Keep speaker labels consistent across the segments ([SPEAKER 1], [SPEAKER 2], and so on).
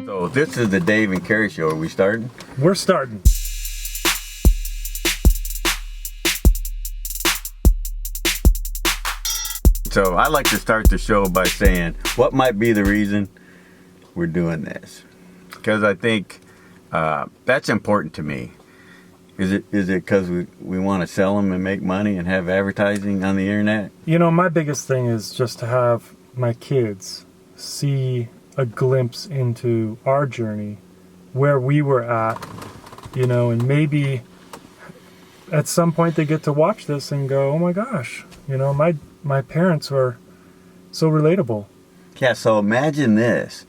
[SPEAKER 1] So this is the Dave and Cary show. Are we starting?
[SPEAKER 2] We're starting.
[SPEAKER 1] So I like to start the show by saying what might be the reason we're doing this, because I think that's important to me. Is it because we want to sell them and make money and have advertising on the internet?
[SPEAKER 2] You know, my biggest thing is just to have my kids see a glimpse into our journey, where we were at, you know, and maybe at some point they get to watch this and go, oh my gosh, you know, my parents were so relatable.
[SPEAKER 1] Yeah, so imagine this.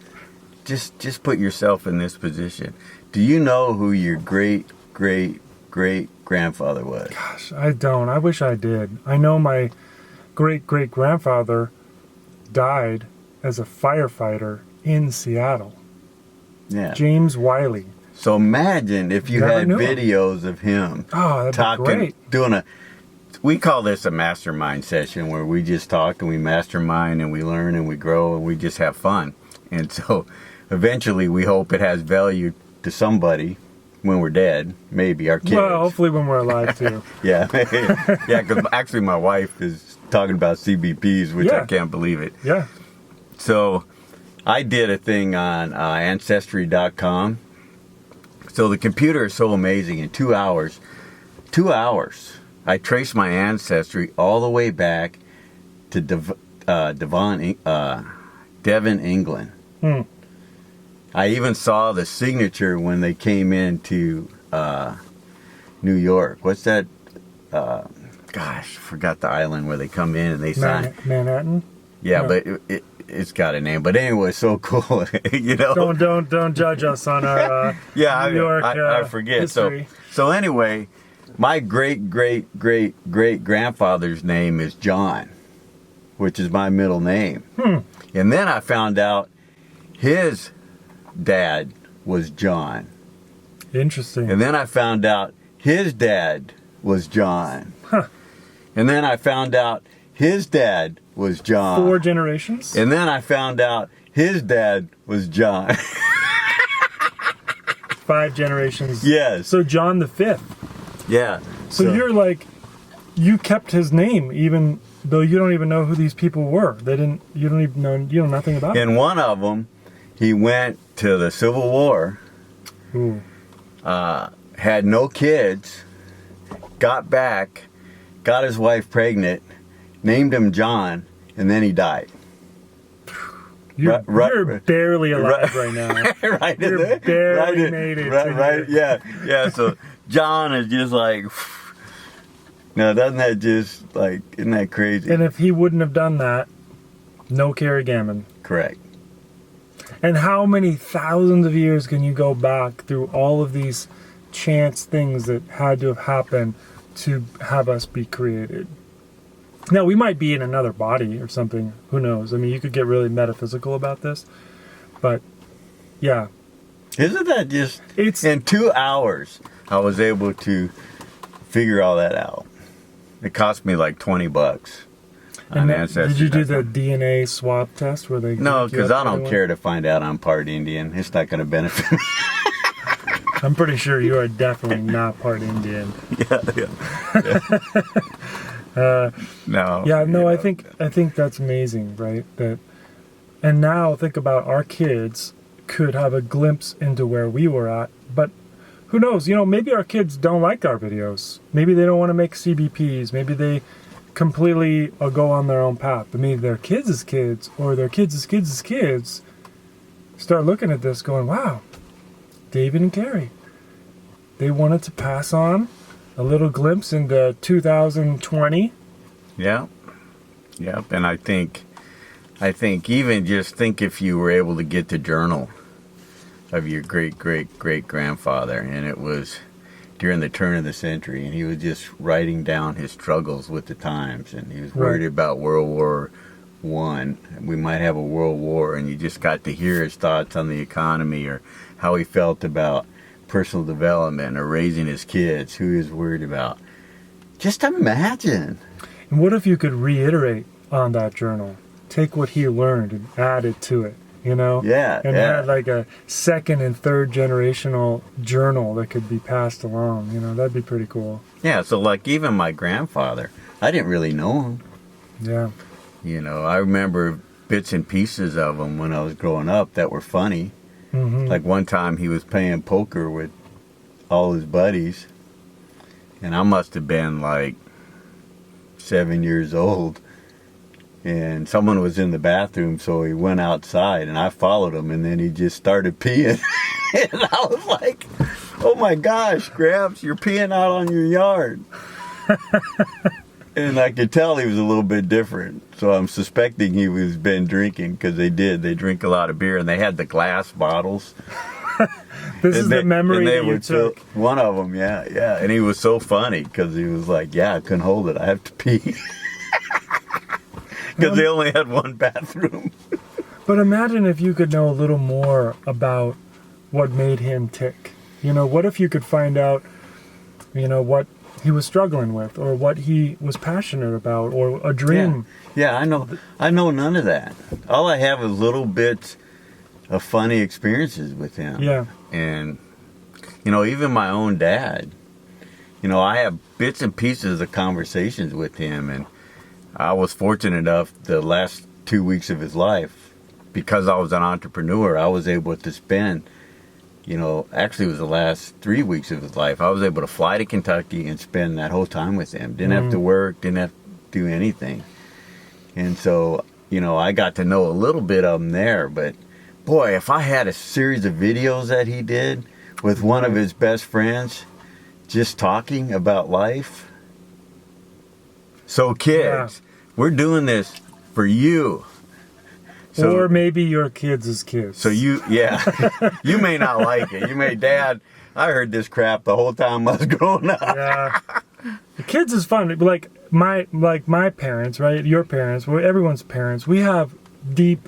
[SPEAKER 1] Just put yourself in this position. Do you know who your great-great-great-grandfather was?
[SPEAKER 2] Gosh, I don't. I wish I did. I know my great-great-grandfather died as a firefighter in Seattle.
[SPEAKER 1] Yeah.
[SPEAKER 2] James Wiley.
[SPEAKER 1] So imagine if you had videos of him
[SPEAKER 2] talking,
[SPEAKER 1] doing we call this a mastermind session, where we just talk and we mastermind and we learn and we grow and we just have fun. And so eventually we hope it has value to somebody when we're dead, maybe our kids.
[SPEAKER 2] Well, hopefully when we're alive too.
[SPEAKER 1] Yeah, yeah, because actually my wife is talking about CBPs, which I can't believe it.
[SPEAKER 2] Yeah.
[SPEAKER 1] So I did a thing on Ancestry.com. So the computer is so amazing. In 2 hours, I traced my ancestry all the way back to Devon, England. I even saw the signature when they came into New York. What's that? Gosh, forgot the island where they come in and they sign.
[SPEAKER 2] Manhattan?
[SPEAKER 1] Yeah, no. But it's got a name. But anyway, it's so cool. You know.
[SPEAKER 2] Don't judge us on our New York
[SPEAKER 1] I forget.
[SPEAKER 2] History.
[SPEAKER 1] So anyway, my great-great-great-great-grandfather's name is John, which is my middle name. And then I found out his dad was John.
[SPEAKER 2] Interesting.
[SPEAKER 1] And then I found out his dad was John. And then I found out his dad was John.
[SPEAKER 2] 4 generations?
[SPEAKER 1] And then I found out his dad was John.
[SPEAKER 2] 5 generations.
[SPEAKER 1] Yes.
[SPEAKER 2] So John the 5th.
[SPEAKER 1] Yeah.
[SPEAKER 2] So you're like, you kept his name even though you don't even know who these people were. You know nothing about them.
[SPEAKER 1] And one of them, he went to the Civil War.
[SPEAKER 2] Ooh.
[SPEAKER 1] Had no kids, got back, got his wife pregnant, named him John, and then he died.
[SPEAKER 2] You're barely alive right now.
[SPEAKER 1] Right.
[SPEAKER 2] You're barely made it.
[SPEAKER 1] Right. Yeah. So John is just like, now doesn't that just like, isn't that crazy?
[SPEAKER 2] And if he wouldn't have done that, no Cary Gammon.
[SPEAKER 1] Correct.
[SPEAKER 2] And how many thousands of years can you go back through all of these chance things that had to have happened to have us be created? Now, we might be in another body or something. Who knows? I mean, you could get really metaphysical about this. But, yeah.
[SPEAKER 1] Isn't that just... In 2 hours, I was able to figure all that out. It cost me like $20.
[SPEAKER 2] And did you do the DNA swab test where they...
[SPEAKER 1] No, because I don't care to find out I'm part Indian. It's not going to benefit me.
[SPEAKER 2] I'm pretty sure you are definitely not part Indian.
[SPEAKER 1] Yeah.
[SPEAKER 2] I think that's amazing, right? And now think about our kids could have a glimpse into where we were at, but who knows? You know, maybe our kids don't like our videos. Maybe they don't want to make CBPs. Maybe they completely go on their own path. But maybe their kids' kids or their kids' kids start looking at this going, wow, David and Cary. They wanted to pass on a little glimpse into 2020.
[SPEAKER 1] Yeah. Yep. And I think even just think if you were able to get the journal of your great-great-great-grandfather, and it was during the turn of the century, and he was just writing down his struggles with the times, and he was worried about World War I. We might have a world war, and you just got to hear his thoughts on the economy or how he felt about personal development or raising his kids, who he was worried about. Just imagine.
[SPEAKER 2] And what if you could reiterate on that journal? Take what he learned and add it to it. you know?
[SPEAKER 1] Yeah,
[SPEAKER 2] and
[SPEAKER 1] yeah.
[SPEAKER 2] had like a second and third generational journal that could be passed along. You know, that'd be pretty cool.
[SPEAKER 1] Yeah, so like even my grandfather, I didn't really know him.
[SPEAKER 2] Yeah.
[SPEAKER 1] You know, I remember bits and pieces of him when I was growing up that were funny.
[SPEAKER 2] Mm-hmm.
[SPEAKER 1] Like one time he was playing poker with all his buddies, and I must have been like 7 years old. And someone was in the bathroom, so he went outside, and I followed him, and then he just started peeing. And I was like, oh my gosh, Gramps, you're peeing out on your yard. And I could tell he was a little bit different. So I'm suspecting he was been drinking, because they did. They drink a lot of beer, and they had the glass bottles.
[SPEAKER 2] This is the memory that you took.
[SPEAKER 1] One of them, yeah. And he was so funny, because he was like, yeah, I couldn't hold it. I have to pee. Because they only had one bathroom.
[SPEAKER 2] But imagine if you could know a little more about what made him tick. You know, what if you could find out, you know, what he was struggling with, or what he was passionate about, or a dream.
[SPEAKER 1] Yeah, I know none of that. All I have is little bits of funny experiences with him.
[SPEAKER 2] Yeah.
[SPEAKER 1] And, you know, even my own dad, you know, I have bits and pieces of conversations with him, and I was fortunate enough the last 2 weeks of his life, because I was an entrepreneur, I was able to spend, you know, actually it was the last 3 weeks of his life, I was able to fly to Kentucky and spend that whole time with him. Didn't have to work, didn't have to do anything. And so, you know, I got to know a little bit of him there. But boy, if I had a series of videos that he did with one of his best friends just talking about life. So kids, we're doing this for you. So,
[SPEAKER 2] or maybe your kids' kids.
[SPEAKER 1] So you may not like it. You may, Dad, I heard this crap the whole time I was growing up.
[SPEAKER 2] Yeah. The kids is fun. Like my parents, right? Your parents, everyone's parents. We have deep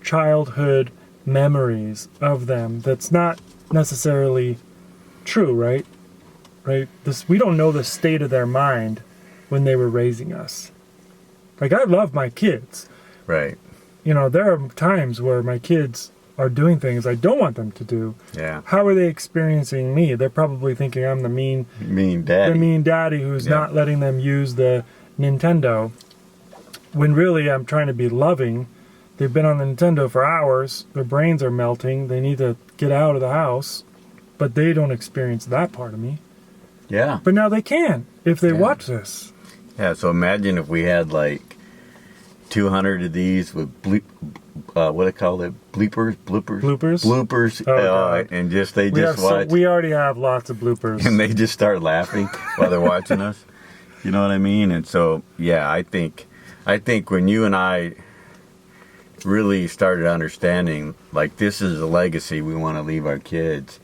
[SPEAKER 2] childhood memories of them. That's not necessarily true, right? Right? We don't know the state of their mind when they were raising us. Like, I love my kids.
[SPEAKER 1] Right.
[SPEAKER 2] You know, there are times where my kids are doing things I don't want them to do.
[SPEAKER 1] Yeah.
[SPEAKER 2] How are they experiencing me? They're probably thinking I'm the mean
[SPEAKER 1] daddy.
[SPEAKER 2] The mean daddy who's not letting them use the Nintendo. When really I'm trying to be loving. They've been on the Nintendo for hours. Their brains are melting. They need to get out of the house. But they don't experience that part of me.
[SPEAKER 1] Yeah.
[SPEAKER 2] But now they can if they watch this.
[SPEAKER 1] Yeah, so imagine if we had like 200 of these with what do they call it? Bloopers.
[SPEAKER 2] Oh,
[SPEAKER 1] and they just watch.
[SPEAKER 2] We already have lots of bloopers.
[SPEAKER 1] And they just start laughing while they're watching us. You know what I mean? And so, yeah, I think when you and I really started understanding, like, this is a legacy we want to leave our kids.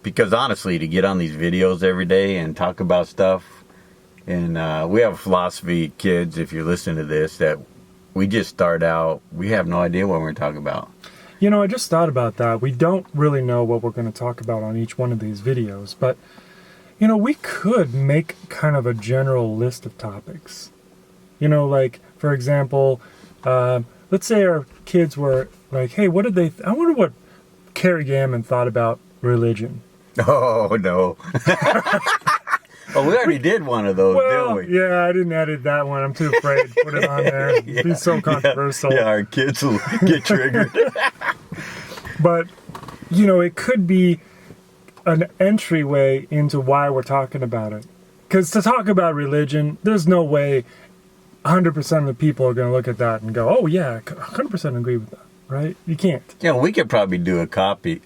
[SPEAKER 1] Because honestly, to get on these videos every day and talk about stuff, and we have a philosophy, kids, if you're listening to this, that we just start out, we have no idea what we're going to talk about.
[SPEAKER 2] You know, I just thought about that. We don't really know what we're going to talk about on each one of these videos, but, you know, we could make kind of a general list of topics. You know, like, for example, let's say our kids were like, hey, what did they, I wonder what Cary Gammon thought about religion.
[SPEAKER 1] Oh, no. Oh, we already did one of those, didn't we?
[SPEAKER 2] Yeah, I didn't edit that one. I'm too afraid to put it on there. It'd be so controversial.
[SPEAKER 1] Yeah, our kids will get triggered.
[SPEAKER 2] But, you know, it could be an entryway into why we're talking about it. Because to talk about religion, there's no way 100% of the people are going to look at that and go, oh, yeah, 100% agree with that, right? You can't. Yeah,
[SPEAKER 1] we could probably do a topic.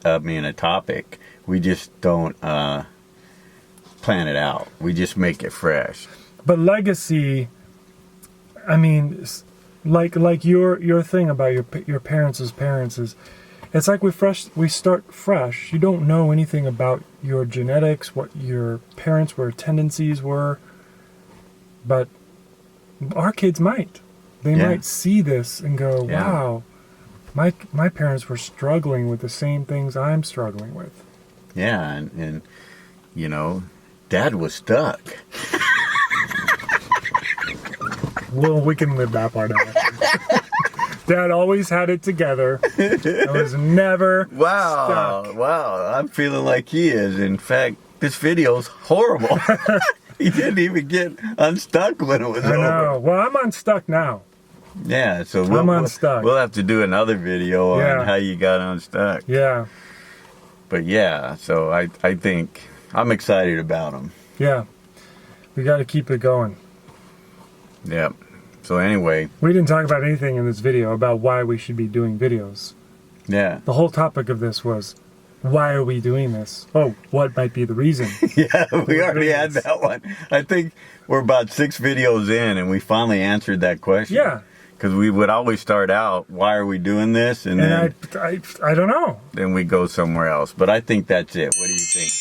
[SPEAKER 1] We just don't plan it out. We just make it fresh.
[SPEAKER 2] But legacy, I mean, like your thing about your parents' parents is, it's like we start fresh. You don't know anything about your genetics, what your parents' tendencies were, but our kids might. They might see this and go, wow, my parents were struggling with the same things I'm struggling with.
[SPEAKER 1] Yeah, and you know, Dad was stuck.
[SPEAKER 2] Well, we can live that part out. Dad always had it together. I was never stuck.
[SPEAKER 1] Wow. I'm feeling like he is. In fact, this video's horrible. He didn't even get unstuck when it was over.
[SPEAKER 2] I know. Well, I'm unstuck now.
[SPEAKER 1] Yeah, so
[SPEAKER 2] I'm unstuck.
[SPEAKER 1] We'll have to do another video on how you got unstuck.
[SPEAKER 2] Yeah.
[SPEAKER 1] But yeah, so I think I'm excited about them.
[SPEAKER 2] Yeah. We got to keep it going.
[SPEAKER 1] Yep. So anyway.
[SPEAKER 2] We didn't talk about anything in this video about why we should be doing videos.
[SPEAKER 1] Yeah.
[SPEAKER 2] The whole topic of this was, why are we doing this? Oh, what might be the reason?
[SPEAKER 1] Yeah, we already had that one. I think we're about 6 videos in and we finally answered that question.
[SPEAKER 2] Yeah.
[SPEAKER 1] Because we would always start out, why are we doing this? And then
[SPEAKER 2] I don't know.
[SPEAKER 1] Then we go somewhere else. But I think that's it. What do you think?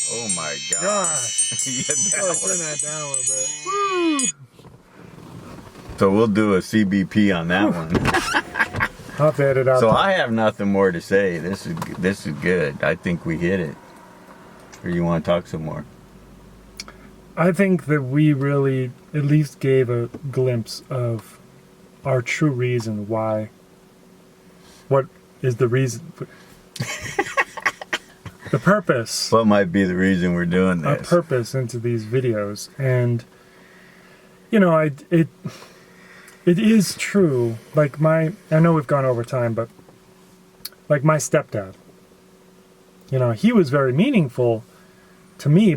[SPEAKER 1] Oh my gosh. Yeah,
[SPEAKER 2] Turn that down a little bit. Woo.
[SPEAKER 1] So we'll do a CBP on that one.
[SPEAKER 2] I'll have to edit out.
[SPEAKER 1] So I have nothing more to say. This is good. I think we hit it. Or you want to talk some more?
[SPEAKER 2] I think that we really at least gave a glimpse of our true reason why. What is the reason? The purpose.
[SPEAKER 1] What might be the reason we're doing this?
[SPEAKER 2] Our purpose into these videos. And, you know, it is true. Like I know we've gone over time, but like my stepdad, you know, he was very meaningful to me,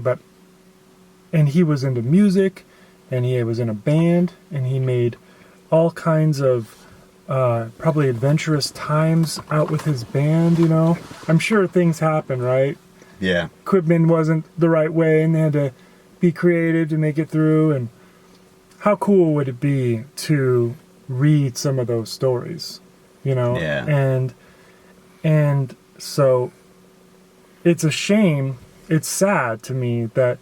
[SPEAKER 2] and he was into music, and he was in a band, and he made all kinds of probably adventurous times out with his band, you know. I'm sure things happen, right?
[SPEAKER 1] Yeah.
[SPEAKER 2] Equipment wasn't the right way, and they had to be creative to make it through. And how cool would it be to read some of those stories, you know?
[SPEAKER 1] Yeah.
[SPEAKER 2] And so it's a shame, it's sad to me that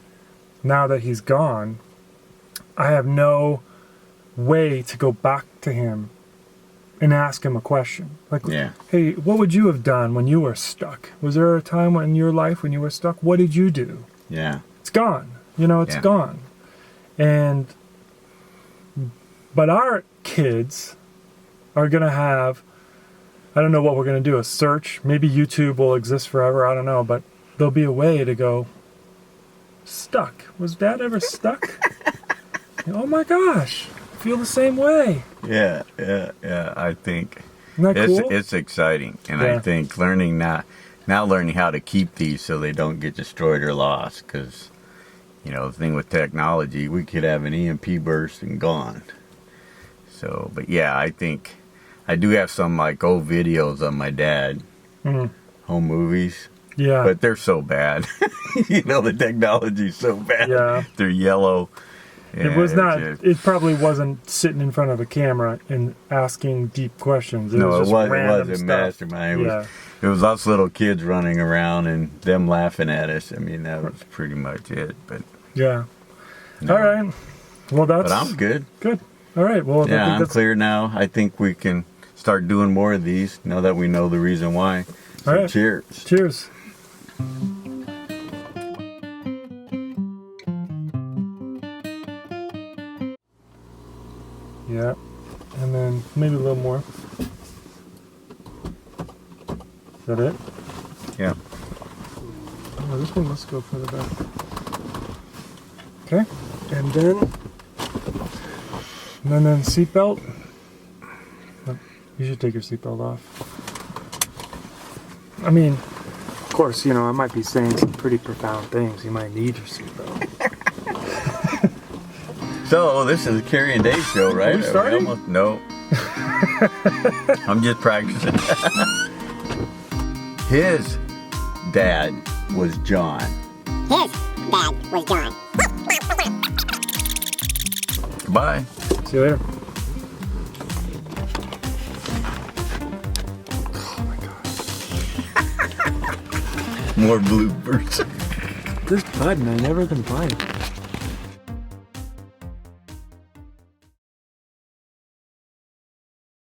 [SPEAKER 2] now that he's gone, I have no way to go back to him and ask him a question. Like, hey, what would you have done when you were stuck? Was there a time in your life when you were stuck? What did you do?
[SPEAKER 1] Yeah.
[SPEAKER 2] It's gone. You know, it's gone. But our kids are going to have, I don't know what we're going to do, a search. Maybe YouTube will exist forever. I don't know. But there'll be a way to go, stuck. Was Dad ever stuck? Oh my gosh. I feel the same way.
[SPEAKER 1] Yeah. I think
[SPEAKER 2] Isn't that cool?
[SPEAKER 1] It's exciting. And I think learning how to keep these so they don't get destroyed or lost. Because, you know, the thing with technology, we could have an EMP burst and gone. So, but yeah, I think I do have some like old videos of my dad, home movies.
[SPEAKER 2] Yeah.
[SPEAKER 1] But they're so bad. You know, the technology's so bad.
[SPEAKER 2] Yeah.
[SPEAKER 1] They're yellow. Yeah,
[SPEAKER 2] it was not. It probably wasn't sitting in front of a camera and asking deep questions. It was
[SPEAKER 1] wasn't mastermind. It was us little kids running around and them laughing at us. I mean, that was pretty much it. But
[SPEAKER 2] yeah. No. All right. Well,
[SPEAKER 1] But I'm good.
[SPEAKER 2] Good. All right. Well,
[SPEAKER 1] yeah, I'm clear now. I think we can start doing more of these now that we know the reason why. So
[SPEAKER 2] all right.
[SPEAKER 1] Cheers.
[SPEAKER 2] Cheers. Yeah, and then maybe a little more. Is that it?
[SPEAKER 1] Yeah.
[SPEAKER 2] Oh, this one must go further back. Okay, and then seatbelt. Oh, you should take your seatbelt off. I mean, of course, you know, I might be saying some pretty profound things. You might need your seatbelt.
[SPEAKER 1] So, this is the Cary and Dave show, right?
[SPEAKER 2] Are we starting?
[SPEAKER 1] No. I'm just practicing. His dad was John.
[SPEAKER 3] His dad was John.
[SPEAKER 1] Goodbye.
[SPEAKER 2] See you later.
[SPEAKER 1] More bloopers.
[SPEAKER 2] This button, I never can find it.